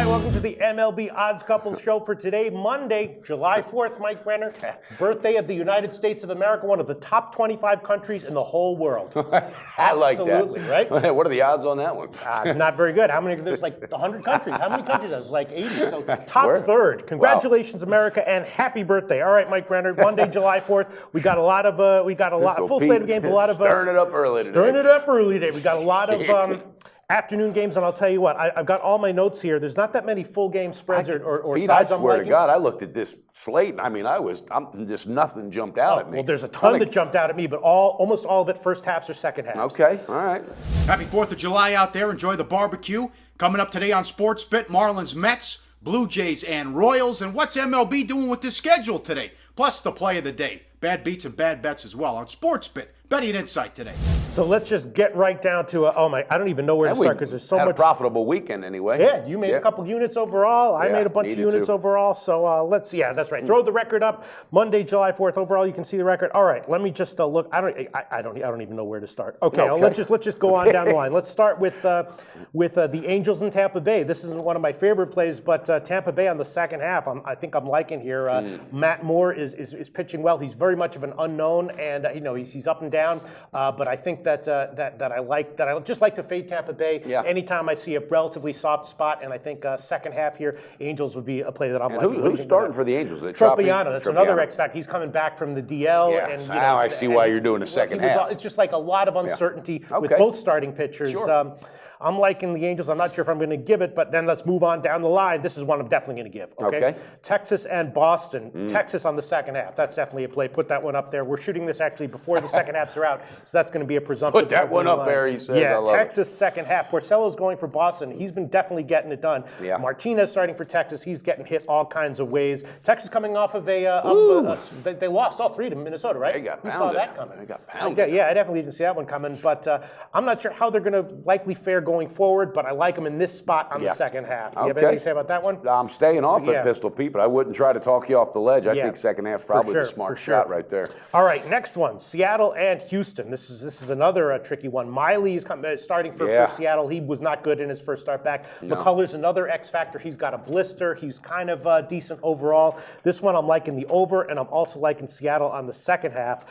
Hi, welcome to the MLB Odds Couple show for today, Monday, July 4th, Mike Brenner, birthday of the United States of America, one of the top 25 countries in the whole world. I like that. Absolutely, right? What are the odds on that one? Not very good. How many? There's like 100 countries. How many countries? There's like 80. So top third. Congratulations, America, and happy birthday. All right, Mike Brenner, Monday, July 4th. We got a lot of, full slate of games, a lot of. Stirring it up early today. Stirring it up early today. We got a lot of afternoon games, and I'll tell you what, I've got all my notes here. There's not that many full game spreads or Pete, sides I I'm swear liking. to God, I looked at this slate, and I mean, I'm just nothing jumped out at me. Well, there's a ton that jumped out at me, but almost all of it first halves or second halves. Okay, all right. Happy 4th of July out there. Enjoy the barbecue. Coming up today on SportsBit, Marlins, Mets, Blue Jays, and Royals. And what's MLB doing with the schedule today? Plus the play of the day. Bad beats and bad bets as well on SportsBit. Betting Insight today. So let's just get right down to I don't even know where to start because there's so had much. a profitable weekend anyway. Yeah, you made a couple units overall. I made a bunch of units overall. So let's, that's right. Throw the record up. Monday, July 4th. Overall, you can see the record. All right, let me just look. I don't even know where to start. Okay, let's just go on down the line. Let's start with the Angels in Tampa Bay. This isn't one of my favorite plays, but Tampa Bay on the second half. I think I'm liking here. Matt Moore is pitching well. He's very much of an unknown, and he's up and down. But I think that I just like to fade Tampa Bay anytime I see a relatively soft spot, and I think second half here, Angels would be a play that I'm liking. Who's starting for the Angels? Tropiano, that's another X factor. He's coming back from the DL. Yeah, and, now I see why you're doing the second half. It's just like a lot of uncertainty with both starting pitchers. Sure. I'm liking the Angels. I'm not sure if I'm going to give it, but then let's move on down the line. This is one I'm definitely going to give. Okay. Texas and Boston. Texas on the second half. That's definitely a play. Put that one up there. We're shooting this actually before the second halves are out, so that's going to be a presumptive. Put that one up there, he says. Yeah, Texas second half. Porcello's going for Boston. He's been definitely getting it done. Yeah. Martinez starting for Texas. He's getting hit all kinds of ways. Texas coming off of they lost all three to Minnesota, right? They got pounded. Who saw that coming? They got pounded. Okay, I definitely didn't see that one coming, but I'm not sure how they're going to likely fare going forward, but I like them in this spot on the second half. Do you have anything to say about that one? I'm staying off it, Pistol Pete, but I wouldn't try to talk you off the ledge. I think second half probably the smart shot right there. All right, next one, Seattle and Houston. This is another tricky one. Miley is starting for Seattle. He was not good in his first start back. McCullers, another X factor. He's got a blister. He's kind of decent overall. This one I'm liking the over, and I'm also liking Seattle on the second half.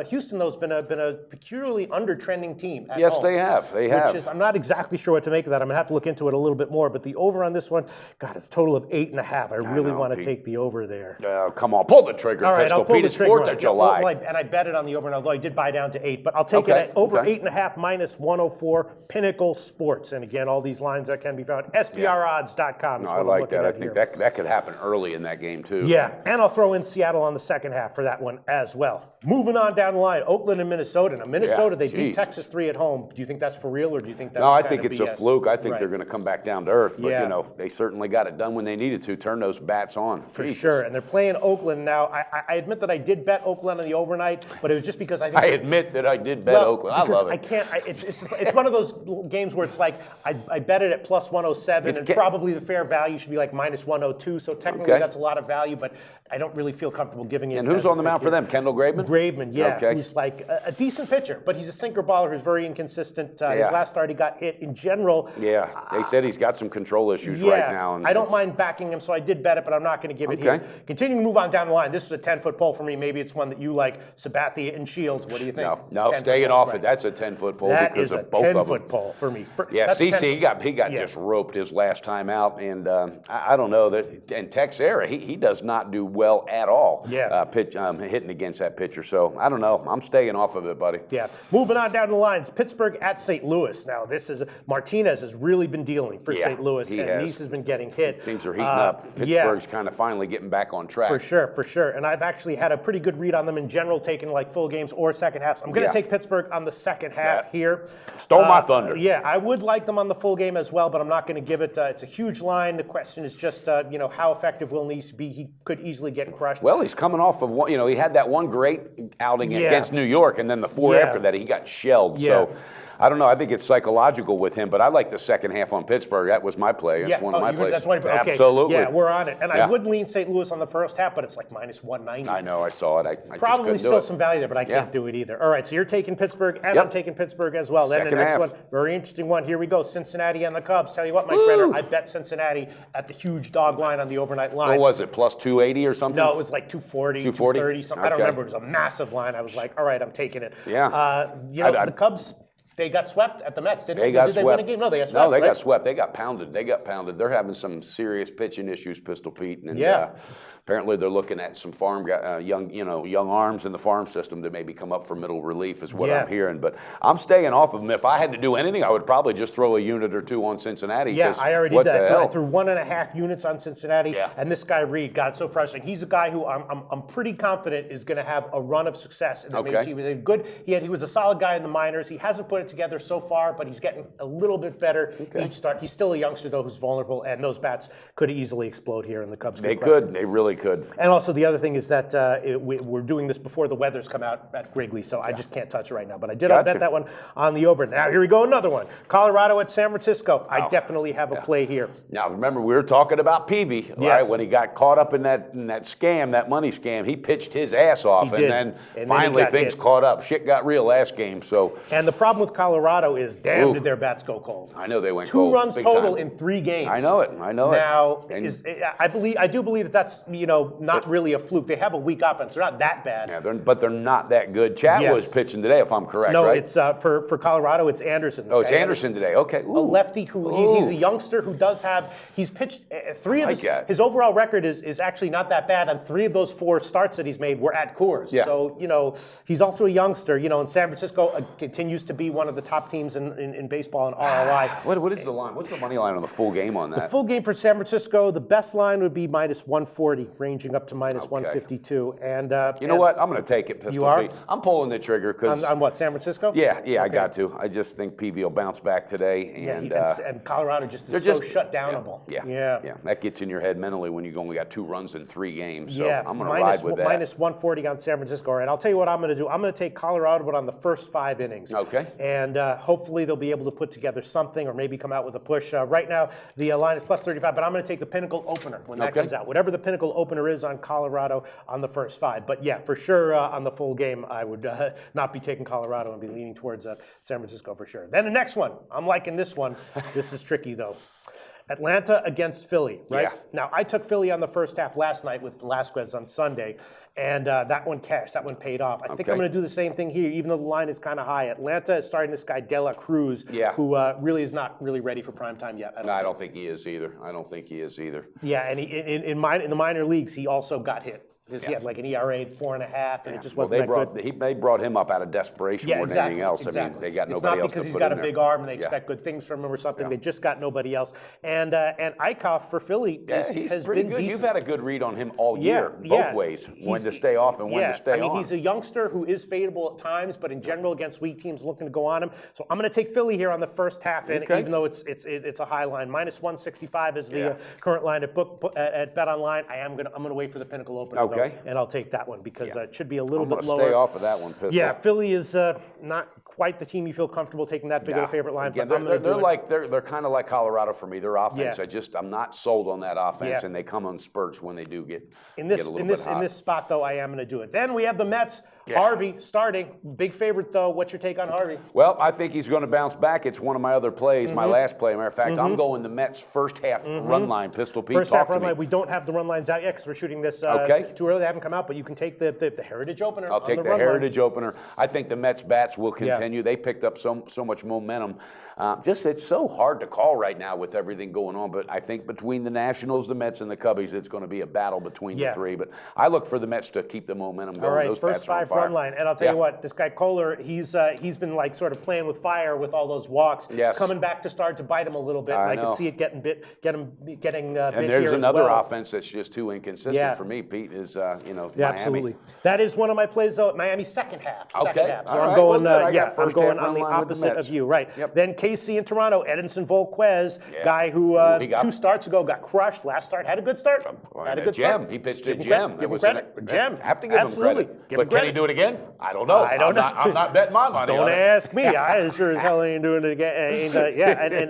Houston, though, has been a peculiarly under-trending team at home. They have. They have. I'm not exactly sure what to make of that. I'm going to have to look into it a little bit more. But the over on this one, God, it's a total of 8.5. I really want to take the over there. Come on, pull the trigger, all right, Pistol I'll pull Pete. the It's trigger 4th of July. And I bet it on the over, and although I did buy down to 8. But I'll take it at over 8.5 minus 104, Pinnacle Sports. And again, all these lines that can be found at SPRodds.com. I like that. I think that could happen early in that game, too. Yeah, and I'll throw in Seattle on the second half for that one as well. Moving on down the line, Oakland and Minnesota. Now, Minnesota, they beat Texas 3 at home. Do you think that's for real, or do you think that's No, I think it's a fluke. I think they're going to come back down to earth. But, they certainly got it done when they needed to, turn those bats on. For sure, and they're playing Oakland now. I admit that I did bet Oakland on the overnight, but it was just because I think... I admit that I did bet Oakland. I love it. I can't... It's one of those games where it's like, I bet it at plus 107, and probably the fair value should be like minus 102, so technically that's a lot of value, but I don't really feel comfortable giving it. And who's on the mound for them? Kendall Graveman? Graveman, who's like a decent pitcher, but he's a sinker baller who's very inconsistent. His last start, he got hit in general. Yeah, they said he's got some control issues right now. I don't mind backing him, so I did bet it, but I'm not going to give it here. Continuing to move on down the line, this is a 10-foot pole for me. Maybe it's one that you like, Sabathia and Shields. What do you think? No, staying off it. That's a 10-foot pole because of both of them. That is a 10-foot pole for me. CC, he got just roped his last time out, and I don't know that. And Texera, he does not do well at all. Hitting against that pitcher. So I don't know. I'm staying off of it, buddy. Yeah. Moving on down the lines, Pittsburgh at St. Louis. Now Martinez has really been dealing for St. Louis, and Nice has been getting hit. Things are heating up. Pittsburgh's kind of finally getting back on track. For sure. And I've actually had a pretty good read on them in general, taking like full games or second halves. I'm going to take Pittsburgh on the second half here. Stole my thunder. Yeah, I would like them on the full game as well, but I'm not going to give it. It's a huge line. The question is just, how effective will Nice be? He could easily get crushed. Well, he's coming off of one. He had that one great outing against New York, and then the four after that, he got shelled. So I don't know. I think it's psychological with him, but I like the second half on Pittsburgh. That was my play. That's one of my plays. That's one. Okay. Absolutely. Yeah, we're on it. And I would lean St. Louis on the first half, but it's like minus 190. I know. I saw it. I Probably just still some value there, but I can't do it either. All right, so you're taking Pittsburgh, and I'm taking Pittsburgh as well. Then the next one, very interesting one. Here we go. Cincinnati and the Cubs. Tell you what, Mike Brenner, I bet Cincinnati at the huge dog line on the overnight line. What was it? Plus 280 or something? No, it was like 240, 230, something. Okay. I don't remember. It was a massive line. I was like, all right, I'm taking it. Yeah. The Cubs, they got swept at the Mets, didn't they? Did they win a game? No, they got swept. No, they got swept. They got pounded. They're having some serious pitching issues, Pistol Pete. And apparently they're looking at some farm young arms in the farm system that maybe come up for middle relief is what I'm hearing. But I'm staying off of them. If I had to do anything, I would probably just throw a unit or two on Cincinnati. Yeah, I already did that. So I threw 1.5 units on Cincinnati, and this guy Reed got so frustrating. He's a guy who I'm pretty confident is going to have a run of success in the major. He was good. He was a solid guy in the minors. He hasn't put it together so far, but he's getting a little bit better each start. He's still a youngster though, who's vulnerable, and those bats could easily explode here in the Cubs. They could. They really could. And also the other thing is that we're doing this before the weather's come out at Wrigley, so I just can't touch it right now. But I did bet that one on the over. Now here we go, another one. Colorado at San Francisco. I definitely have a play here. Now remember, we were talking about Peavy, right? When he got caught up in that scam, that money scam, he pitched his ass off, and finally things caught up. Shit got real last game. So. And the problem with Colorado is, damn, did their bats go cold. I know they went cold. 2 runs total in 3 games. I know it. Now, I do believe that's not really a fluke. They have a weak offense. They're not that bad. Yeah, but they're not that good. Chat was pitching today, if I'm correct, no, right? it's for Colorado, it's Anderson. It's Anderson today. Okay. A lefty who he's a youngster who he's pitched 3 of his overall record is actually not that bad, and 3 of those 4 starts that he's made were at Coors. Yeah. So, he's also a youngster, and San Francisco continues to be one of the top teams in baseball in ROI. What is the line? What's the money line on the full game on that? The full game for San Francisco, the best line would be minus 140, ranging up to minus 152. And you know what? I'm going to take it, Pistol You are? Pete. I'm pulling the trigger because on what, San Francisco? Yeah, I got to. I just think PV will bounce back today, and Colorado is so shut downable. Yeah. That gets in your head mentally when you've only got 2 runs in 3 games. So I'm going to ride with that. Minus 140 on San Francisco. All right, I'll tell you what I'm going to do. I'm going to take Colorado, but on the first 5 innings. Okay. And hopefully they'll be able to put together something, or maybe come out with a push. Right now the line is plus 35, but I'm going to take the Pinnacle opener when that comes out. Whatever the Pinnacle opener is on Colorado on the first 5. But yeah, for sure on the full game, I would not be taking Colorado and be leaning towards San Francisco for sure. Then the next one, I'm liking this one. This is tricky though. Atlanta against Philly, right? Yeah. Now, I took Philly on the first half last night with Velasquez on Sunday, and that one cashed. That one paid off. I think I'm going to do the same thing here, even though the line is kind of high. Atlanta is starting this guy, De La Cruz, who really is not really ready for prime time yet. I don't think he is either. Yeah, and in the minor leagues, he also got hit. He had like an ERA 4.5, and it just wasn't that good. They brought him up out of desperation more than anything else. Exactly. I mean, they got nobody else to put in there. It's not because he's got a big arm and they expect good things from him or something. They just got nobody else. And Eichhoff for Philly has pretty been good. decent. You've had a good read on him all year, both ways, when to stay off and when to stay on. He's a youngster who is fadeable at times, but in general against weak teams looking to go on him. So I'm going to take Philly here on the first half, even though it's a high line. Minus 165 is the current line at Bet Online. I'm going to wait for the Pinnacle opener, though, and I'll take that one because it should be a little bit lower. Stay off of that one, Pistol. Yeah, Philly is not quite the team you feel comfortable taking that big of a favorite line. Again, but they're kind of like Colorado for me. Their offense, I'm not sold on that offense, and they come on spurts when they do get a little bit hot. In this spot, though, I am going to do it. Then we have the Mets. Harvey starting. Big favorite, though. What's your take on Harvey? Well, I think he's going to bounce back. It's one of my other plays, my last play. Matter of fact, I'm going the Mets first half run line. Pistol Pete, first half run line. We don't have the run lines out yet because we're shooting this too early. They haven't come out, but you can take the Heritage opener. I'll take the Heritage opener. I think the Mets bats will continue. They picked up so much momentum. It's so hard to call right now with everything going on, but I think between the Nationals, the Mets, and the Cubbies, it's going to be a battle between the 3. But I look for the Mets to keep the momentum going. All right, those first 5 run line. And I'll tell you what, this guy Kohler, he's been like sort of playing with fire with all those walks. Yes. Coming back to start to bite him a little bit. I can see it getting bit and there's another offense that's just too inconsistent for me, Pete, is Miami. Absolutely. That is one of my plays, though, at Miami second half. So I'm going I'm going on the opposite of you. Right. Yep. Then KC in Toronto, Edinson Volquez, guy who 2 starts ago got crushed. Last start had a good start. Had a good gem. He pitched a gem. Give him credit. Gem. Have to give him credit. But can he do do it again? I don't know. I don't know. I'm not betting my money Don't on it. ask me. I sure as hell ain't doing it again.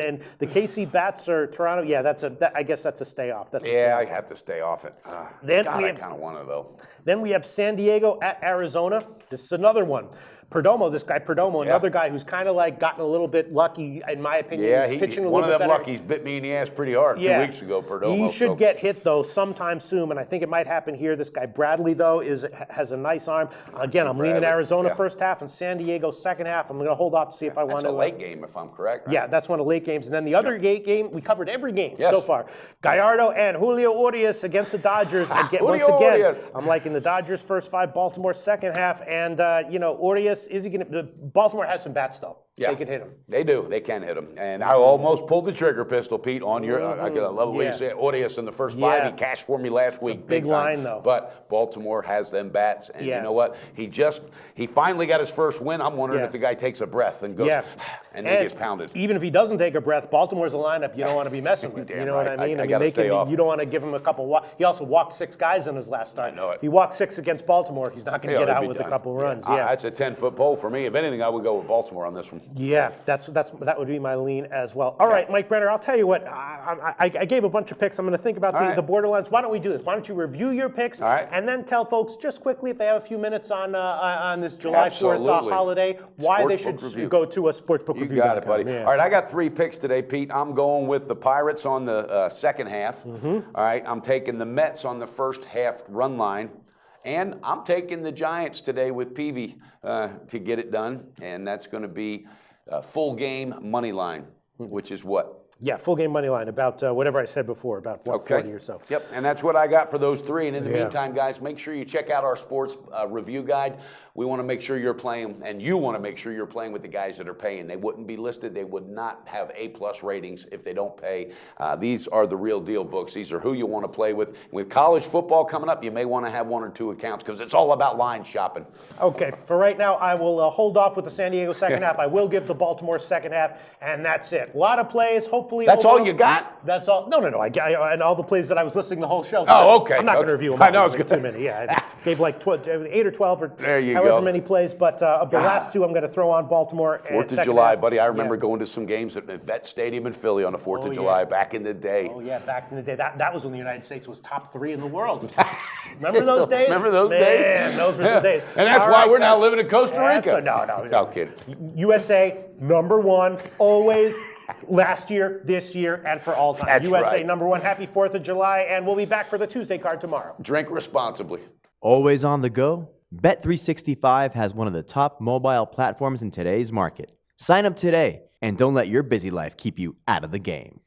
And the KC Bats are Toronto. Yeah, I guess that's a stay off. I have to stay off it. Then God, I kind of want to though. Then we have San Diego at Arizona. This is another one. This guy Perdomo, another guy who's kind of like gotten a little bit lucky, in my opinion. Yeah, pitching one a of little them bit better. luckies bit me in the ass pretty hard 2 weeks ago, Perdomo. He should get hit, though, sometime soon, and I think it might happen here. This guy Bradley, though, has a nice arm. Again, I'm leaning Arizona first half and San Diego second half. I'm going to hold off to see if I want to. That's a late game, if I'm correct. Right? Yeah, that's one of the late games. And then the other late game, we covered every game so far. Gallardo and Julio Urias against the Dodgers. Once again, I'm liking the Dodgers first 5, Baltimore second half. And, Urias, is he going to. Baltimore has some bats, though. Yeah. They can hit him. They do. They can hit him. And I almost pulled the trigger pistol, Pete, on your. I love the way you say it. Urias in the first 5. He cashed for me last week. Big line, though. But Baltimore has them bats. And you know what? He finally got his first win. I'm wondering if the guy takes a breath and goes, and then gets pounded. Even if he doesn't take a breath, Baltimore's a lineup you don't want to be messing with. You know what I mean? I gotta stay off. You don't want to give him a couple. He also walked 6 guys in his last start. I know it. He walked 6 against Baltimore. He's not going to get out with a couple runs. Yeah. That's a 10-foot pole for me. If anything, I would go with Baltimore on this one. Yeah, that would be my lean as well. All right, Mike Brenner, I'll tell you what. I gave a bunch of picks. I'm going to think about the borderlands. Why don't we do this? Why don't you review your picks and then tell folks just quickly, if they have a few minutes on this July 4th holiday, why they should go to a sportsbook review. You got it, buddy. All right, I got 3 picks today, Pete. I'm going with the Pirates on the second half. All right, I'm taking the Mets on the first half run line. And I'm taking the Giants today with Peavy to get it done. And that's going to be full game money line, which is what? Yeah, full game money line, about whatever I said before, about 140 or so. Yep, and that's what I got for those 3. And in the meantime, guys, make sure you check out our sports review guide. We want to make sure you're playing, and you want to make sure you're playing with the guys that are paying. They wouldn't be listed. They would not have A+ ratings if they don't pay. These are the real deal books. These are who you want to play with. With college football coming up, you may want to have 1 or 2 accounts because it's all about line shopping. Okay, for right now, I will hold off with the San Diego second half. I will give the Baltimore second half, and that's it. A lot of plays, hopefully. That's all you got? That's all. No. And all the plays that I was listening the whole show. Oh, okay. I'm not going to review them all. I know it's good. Too many. Yeah, I gave like 8 or 12 or however go. Many plays. But of the last 2, I'm going to throw on Baltimore. 4th of July, buddy. I remember going to some games at Vet Stadium in Philly on the 4th of July back in the day. Oh, yeah, back in the day. That was when the United States was top 3 in the world. Remember those days? Remember those days? Man, those were the days. And that's why we're now living in Costa Rica. No kidding. USA, #1, always. Last year, this year, and for all time. That's USA right. #1. Happy 4th of July, and we'll be back for the Tuesday card tomorrow. Drink responsibly. Always on the go? Bet365 has one of the top mobile platforms in today's market. Sign up today and don't let your busy life keep you out of the game.